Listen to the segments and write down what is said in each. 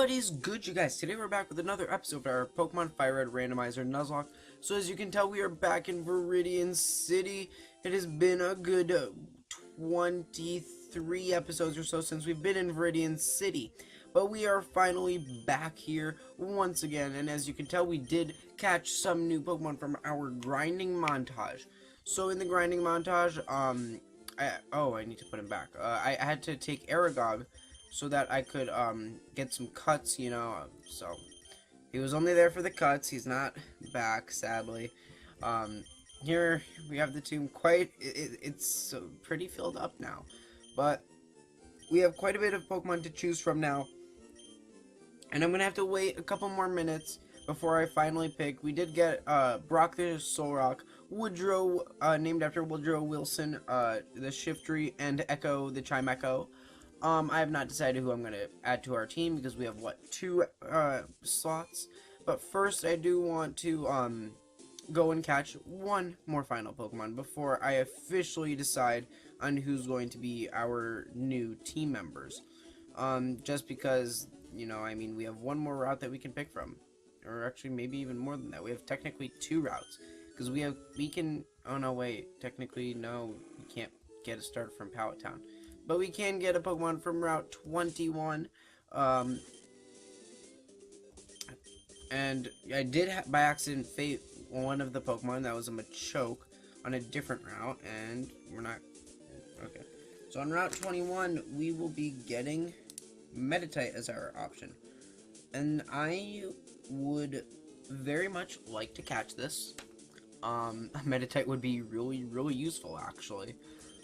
What is good, you guys? Today we're back with another episode of our Pokemon FireRed Randomizer Nuzlocke. So as you can tell, we are back in Viridian City. It has been a good 23 episodes or so since we've been in Viridian City. But we are finally back here once again. And as you can tell, we did catch some new Pokemon from our grinding montage. So in the grinding montage, I need to put him back. I had to take Aragog so that I could get some cuts, you know. So he was only there for the cuts. He's not back, sadly. Here we have the tomb. It's pretty filled up now, but we have quite a bit of Pokemon to choose from now, and I'm gonna have to wait a couple more minutes before I finally pick. We did get Brock the Solrock, Woodrow, named after Woodrow Wilson, the Shiftry, and Echo the Chimecho. I have not decided who I'm going to add to our team because we have, what, 2 slots. But first, I do want to go and catch one more final Pokemon before I officially decide on who's going to be our new team members. Just because, you know, I mean, we have one more route that we can pick from. Or actually, maybe even more than that. We have technically 2 routes. Because oh no, wait, technically, no, we can't get a start from Pallet Town. But we can get a Pokemon from Route 21. And I did, by accident, fate one of the Pokemon. That was a Machoke on a different route. And we're not... Okay. So on Route 21, we will be getting Meditite as our option. And I would very much like to catch this. Meditite would be really, really useful, actually.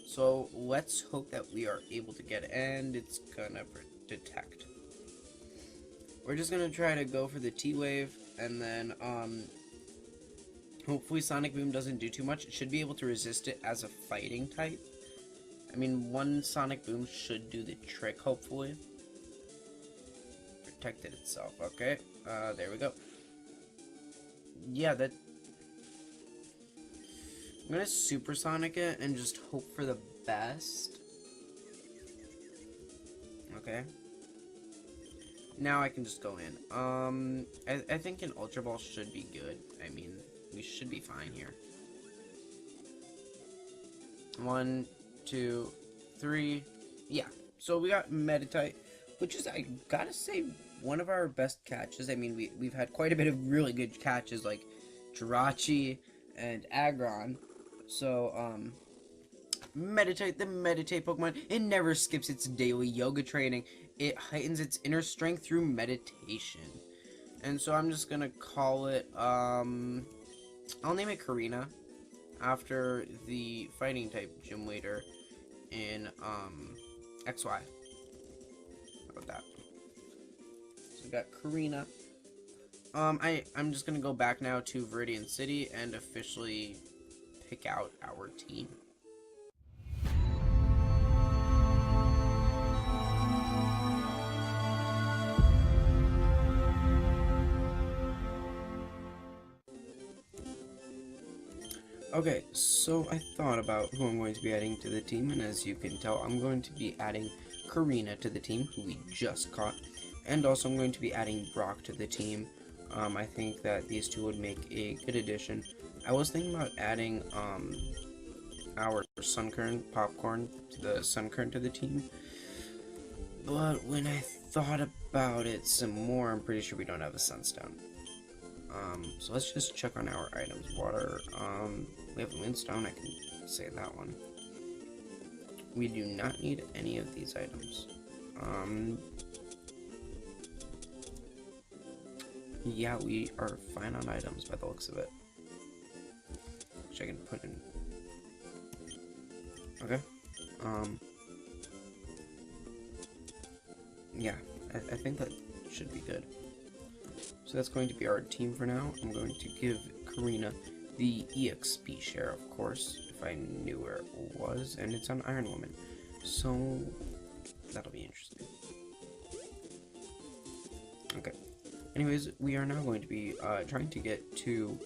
So let's hope that we are able to get it, and it's gonna detect. We're just gonna try to go for the T-Wave, and then hopefully Sonic Boom doesn't do too much. It should be able to resist it as a fighting type. I mean, one Sonic Boom should do the trick, hopefully. Protected itself, okay. There we go. Yeah, that... I'm gonna Supersonic it and just hope for the best. Okay. Now I can just go in. I think an Ultra Ball should be good. I mean, we should be fine here. 1, 2, 3. Yeah. So we got Meditite, which is, I gotta say, one of our best catches. I mean, we've had quite a bit of really good catches like Jirachi and Aggron. So, Meditite, the Meditate Pokemon, it never skips its daily yoga training. It heightens its inner strength through meditation. And so I'm just gonna call it, I'll name it Karina, after the fighting type gym leader in, XY. How about that? So we got Karina. I'm just gonna go back now to Viridian City and officially pick out our team. Okay, so I thought about who I'm going to be adding to the team, and as you can tell, I'm going to be adding Karina to the team, who we just caught, and also I'm going to be adding Brock to the team. I think that these two would make a good addition. I was thinking about adding our Sunkern Popcorn to the Sunkern to the team, but when I thought about it some more, I'm pretty sure we don't have a Sunstone. So let's just check on our items. Water, we have a Windstone, I can say that one. We do not need any of these items. Yeah, we are fine on items by the looks of it. Which I can put in. Okay. Yeah, I think that should be good. So that's going to be our team for now. I'm going to give Karina the EXP share, of course, if I knew where it was, and it's on Iron Woman. So that'll be interesting. Okay. Anyways, we are now going to be trying to get to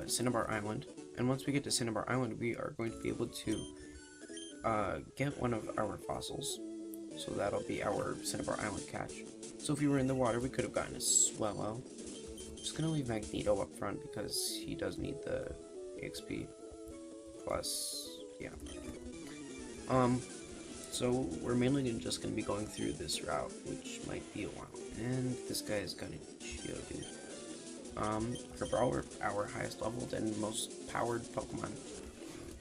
Cinnabar Island, and once we get to Cinnabar Island, we are going to be able to get one of our fossils. So that'll be our Cinnabar Island catch. So if we were in the water, we could have gotten a Swellow. Just gonna leave Magneto up front because he does need the XP. Plus, yeah. So we're mainly just gonna be going through this route, which might be a while. And this guy is gonna Geodude. Cabral, our highest leveled and most powered Pokemon,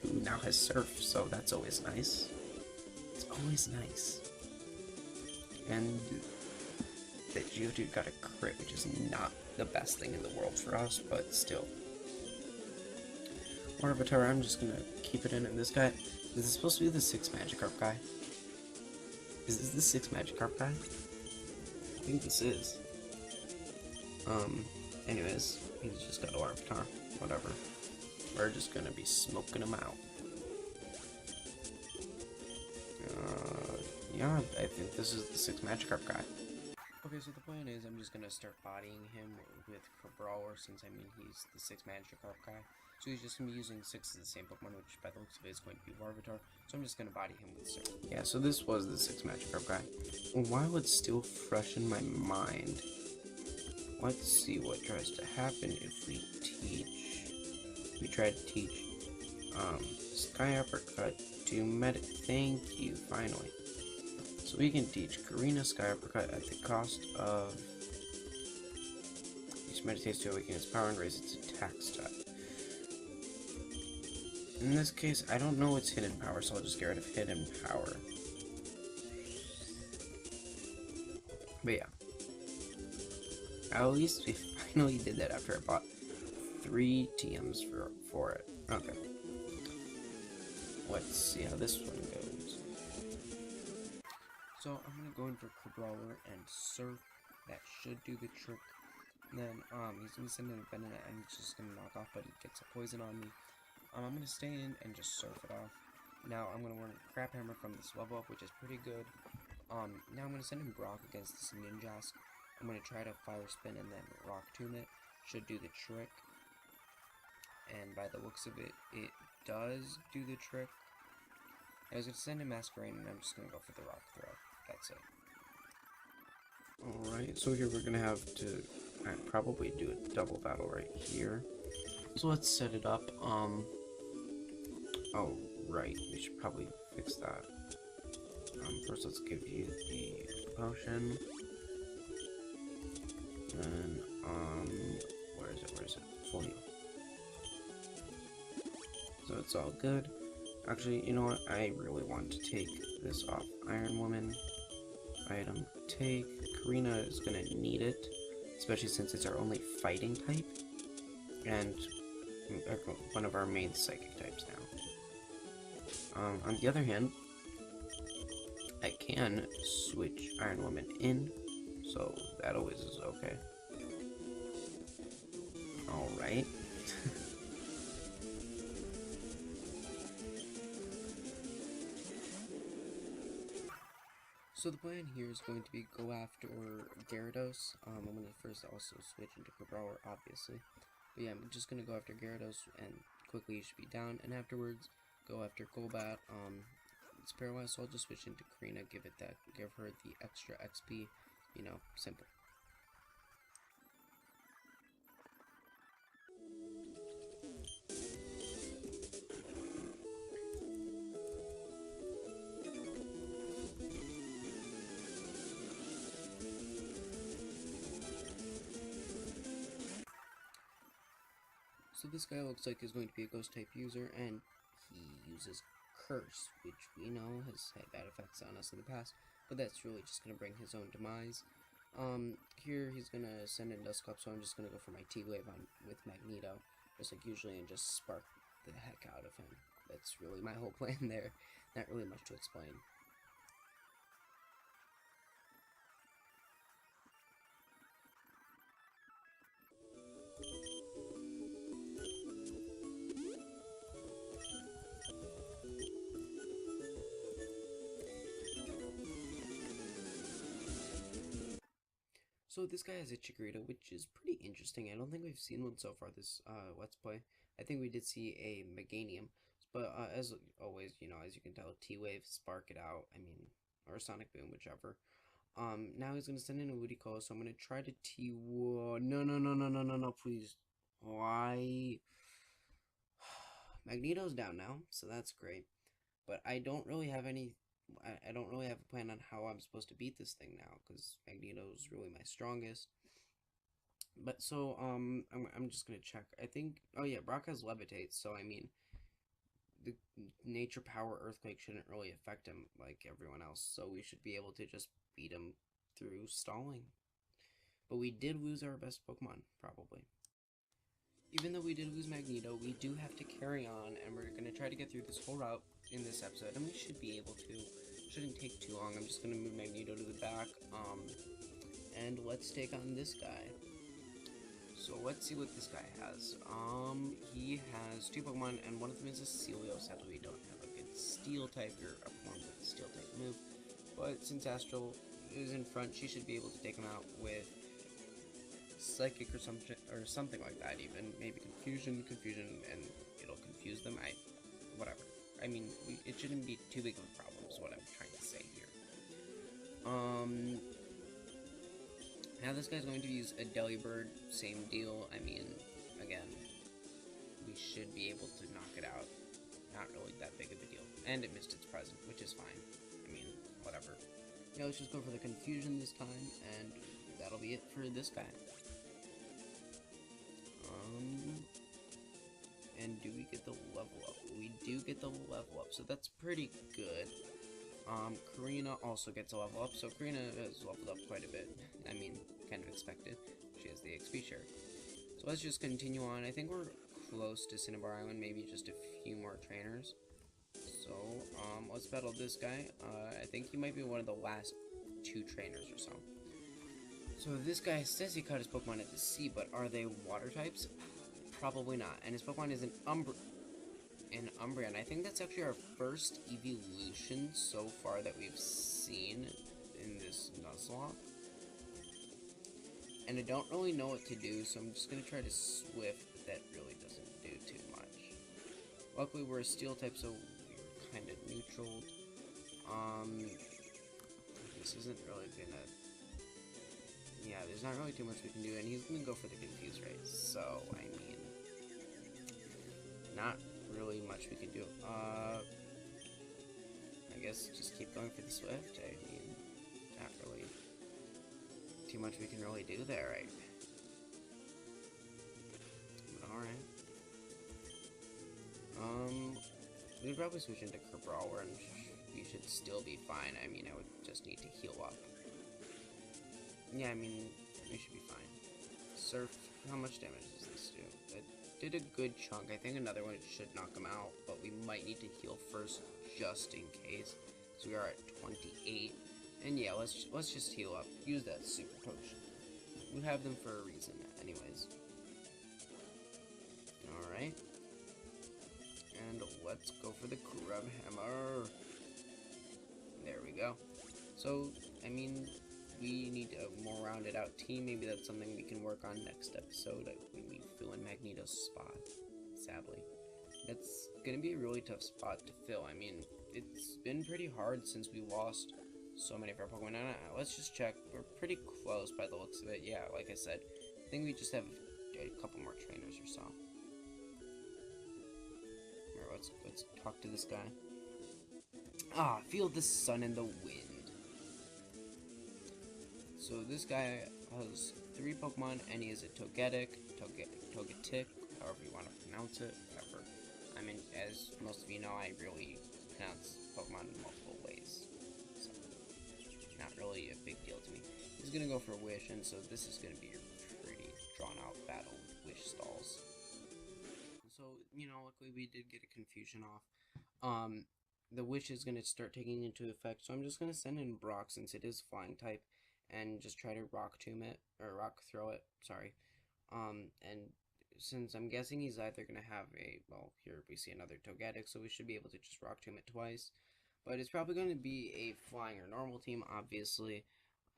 who now has Surf, so that's always nice. It's always nice. And that Geodude got a crit, which is not the best thing in the world for us, but still. Larvitar, I'm just gonna keep it in. And this guy, is this supposed to be the 6 Magikarp guy? Is this the 6 Magikarp guy? I think this is. Anyways, he's just got a Larvitar. Whatever. We're just gonna be smoking him out. Yeah, I think this is the 6 Magikarp guy. Okay, so the plan is I'm just gonna start bodying him with Cabral, since I mean he's the 6 Magikarp guy. So he's just gonna be using 6 of the same Pokemon, which by the looks of it is going to be Larvitar. So I'm just gonna body him with Surf. Yeah, so this was the 6 Magikarp guy. While it's still fresh in my mind, let's see what tries to happen if we teach. We try to teach Sky Uppercut to Medic. Thank you, finally. So we can teach Karina Sky Uppercut at the cost of each meditates to awaken its power and raise its attack stat. In this case, I don't know its hidden power, so I'll just get rid of hidden power. But yeah. At least we finally did that after I bought 3 TMs for it. Okay. Let's see how this one goes. So I'm gonna go in for Cabrawler and Surf. That should do the trick. And then he's gonna send in a Venonat and it's just gonna knock off, but he gets a poison on me. I'm gonna stay in and just Surf it off. Now I'm gonna learn Crap Hammer from this level up, which is pretty good. Now I'm gonna send in Brock against this Ninjask. I'm gonna try to Fire Spin and then Rock Tomb it. Should do the trick. And by the looks of it, it does do the trick. I was gonna send in Masquerain and I'm just gonna go for the Rock Throw. That's it. Alright, so here we're gonna have to probably do a double battle right here. So let's set it up. Oh, right, we should probably fix that. First let's give you the potion. And, where is it? Full heal. So it's all good. Actually, you know what? I really want to take this off. Iron Woman. Item take. Karina is gonna need it, especially since it's our only fighting type. And one of our main psychic types now. On the other hand, I can switch Iron Woman in, so that always is okay. Alright. So the plan here is going to be go after Gyarados. I'm going to first also switch into Cabral, obviously. But yeah, I'm just going to go after Gyarados, and quickly he should be down. And afterwards, go after Golbat. It's paralyzed, so I'll just switch into Karina, give her the extra XP. You know, simple. So this guy looks like he's going to be a ghost type user, and he uses Curse, which we know has had bad effects on us in the past, but that's really just going to bring his own demise. Here he's going to send in Dusclops, so I'm just going to go for my T-Wave with Magneto, just like usually, and just spark the heck out of him. That's really my whole plan there. Not really much to explain. So this guy has a Chikorita, which is pretty interesting. I don't think we've seen one so far this Let's Play. I think we did see a Meganium, but as always, you know, as you can tell, T-Wave, spark it out. I mean, or Sonic Boom, whichever. Now he's gonna send in a Woodie, so I'm gonna try to Whoa, no, please. Why? Magneto's down now, so that's great. But I don't really have any. I don't really have a plan on how I'm supposed to beat this thing now, because Magneto's really my strongest. But so I'm just gonna check. I think, oh yeah, Brock has Levitate, so I mean, the nature power earthquake shouldn't really affect him like everyone else, so we should be able to just beat him through stalling. But we did lose our best Pokemon, probably. Even though we did lose Magneto, we do have to carry on, and we're gonna try to get through this whole route in this episode, and we should be able to. Shouldn't take too long. I'm just gonna move Magneto to the back, and let's take on this guy. So let's see what this guy has. He has 2 Pokemon, and one of them is a Celio. Sadly, we don't have a good Steel type or a form with a Steel type move. But since Astral is in front, she should be able to take him out with Psychic or something like that. Even maybe Confusion, and it'll confuse them. Whatever. I mean, it shouldn't be too big of a problem. Is what I'm trying to say here. Now this guy's going to use a Delibird, same deal. I mean, again, we should be able to knock it out. Not really that big of a deal. And it missed its present, which is fine. I mean, whatever. Yeah, let's just go for the Confusion this time, and that'll be it for this guy. And do we get the level up? We do get the level up, so that's pretty good. Karina also gets a level up, so Karina has leveled up quite a bit. I mean, kind of expected. She has the XP share. So let's just continue on. I think we're close to Cinnabar Island, maybe just a few more trainers. So, let's battle this guy. I think he might be one of the last 2 trainers or so. So this guy says he caught his Pokemon at the sea, but are they water types? Probably not. And his Pokemon is an Umbreon. I think that's actually our first evolution so far that we've seen in this Nuzlocke. And I don't really know what to do, so I'm just going to try to Swift, but that really doesn't do too much. Luckily, we're a Steel type, so we're kind of neutral. This isn't really going to... Yeah, there's not really too much we can do, and he's going to go for the Confuse Ray, so, I mean... Not really much we can do. I guess just keep going for the Swift. I mean, not really too much we can really do there, right? But alright. We'd probably switch into Kerbrawler and we should still be fine. I mean, I would just need to heal up. Yeah, I mean, we should be fine. Surf, how much damage does this do? It did a good chunk. I think another one should knock him out, but we might need to heal first just in case. So we are at 28. And yeah, let's just heal up. Use that super potion. We have them for a reason anyways. Alright. And let's go for the Crab Hammer. There we go. So, I mean, we need a more rounded out team. Maybe that's something we can work on next episode when we fill in Magneto's spot, sadly. That's going to be a really tough spot to fill. I mean, it's been pretty hard since we lost so many of our Pokemon. Let's just check. We're pretty close by the looks of it. Yeah, like I said, I think we just have a couple more trainers or so. Here, let's talk to this guy. Ah, feel the sun and the wind. So this guy has 3 Pokemon, and he is a Togetic, Togetic, however you want to pronounce it, whatever. I mean, as most of you know, I really pronounce Pokemon in multiple ways. So, not really a big deal to me. He's gonna go for Wish, and so this is gonna be a pretty drawn-out battle with Wish stalls. So, you know, luckily we did get a Confusion off. The Wish is gonna start taking into effect, so I'm just gonna send in Brock since it is Flying type, and just try to Rock Tomb it, or Rock Throw it, sorry. And since I'm guessing he's either going to have well, here we see another Togetic, so we should be able to just Rock Tomb it twice. But it's probably going to be a Flying or Normal team, obviously.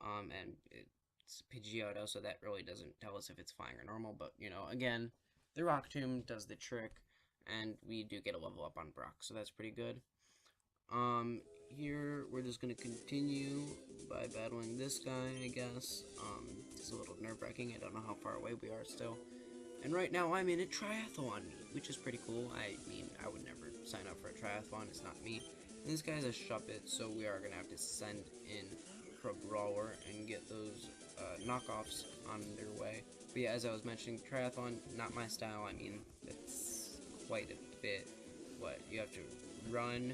And it's Pidgeotto, so that really doesn't tell us if it's Flying or Normal. But, you know, again, the Rock Tomb does the trick, and we do get a level up on Brock, so that's pretty good. Here we're just gonna continue by battling this guy, I guess. It's a little nerve-wracking. I don't know how far away we are still. And right now I'm in a triathlon meet, which is pretty cool. I mean, I would never sign up for a triathlon. It's not me. And this guy's a shuppet, so we are gonna have to send in Brawler and get those knockoffs on their way. But yeah, as I was mentioning, triathlon, not my style. I mean, it's quite a bit. What, you have to run,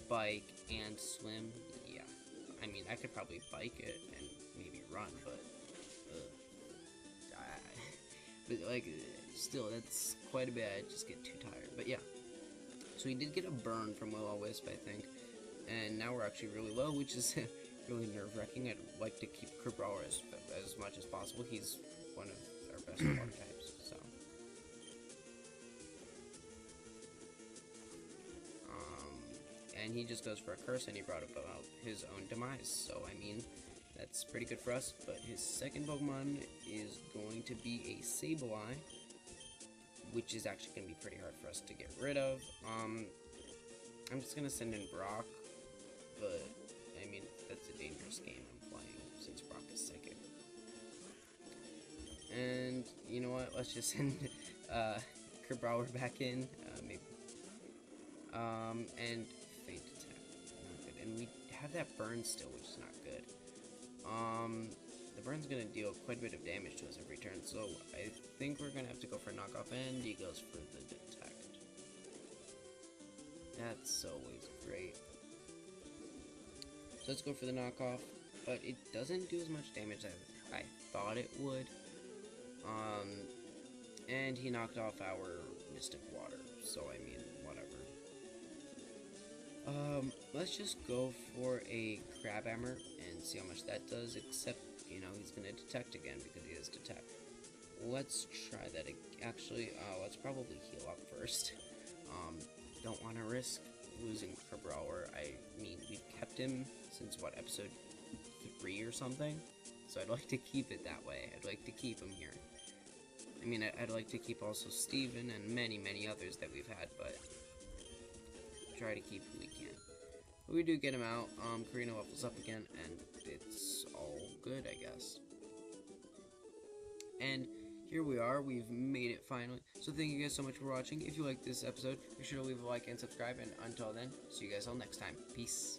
bike, and swim? Yeah. I mean, I could probably bike it and maybe run, but but like, still, that's quite a bit. I just get too tired. But yeah. So we did get a burn from Will-O-Wisp, I think. And now we're actually really low, which is really nerve-wracking. I'd like to keep Brawler as much as possible. He's one of our best water types, so. And he just goes for a curse, and he brought about his own demise. So, I mean, that's pretty good for us. But his second Pokemon is going to be a Sableye, which is actually going to be pretty hard for us to get rid of. I'm just going to send in Brock, but, I mean, that's a dangerous game I'm playing, since Brock is psychic. And, you know what, let's just send Kerbauer back in, maybe. And Faint Attack, not good. And we have that burn still, which is not good. The burn's gonna deal quite a bit of damage to us every turn, so I think we're gonna have to go for knockoff, and he goes for the detect. That's always great. So let's go for the knockoff, but it doesn't do as much damage as I thought it would. And he knocked off our Mystic Water, so I mean, whatever. Let's just go for a Crabhammer and see how much that does, except, you know, he's gonna detect again because he has detect. Let's try that actually, let's probably heal up first. Don't want to risk losing Brawler. I mean, we've kept him since, what, episode 3 or something? So I'd like to keep it that way. I'd like to keep him here. I mean, I'd like to keep also Steven and many, many others that we've had, but try to keep who we can. But we do get him out. Karina levels up again, and it's all good, I guess. And here we are. We've made it finally. So thank you guys so much for watching. If you liked this episode, be sure to leave a like and subscribe. And until then, see you guys all next time. Peace.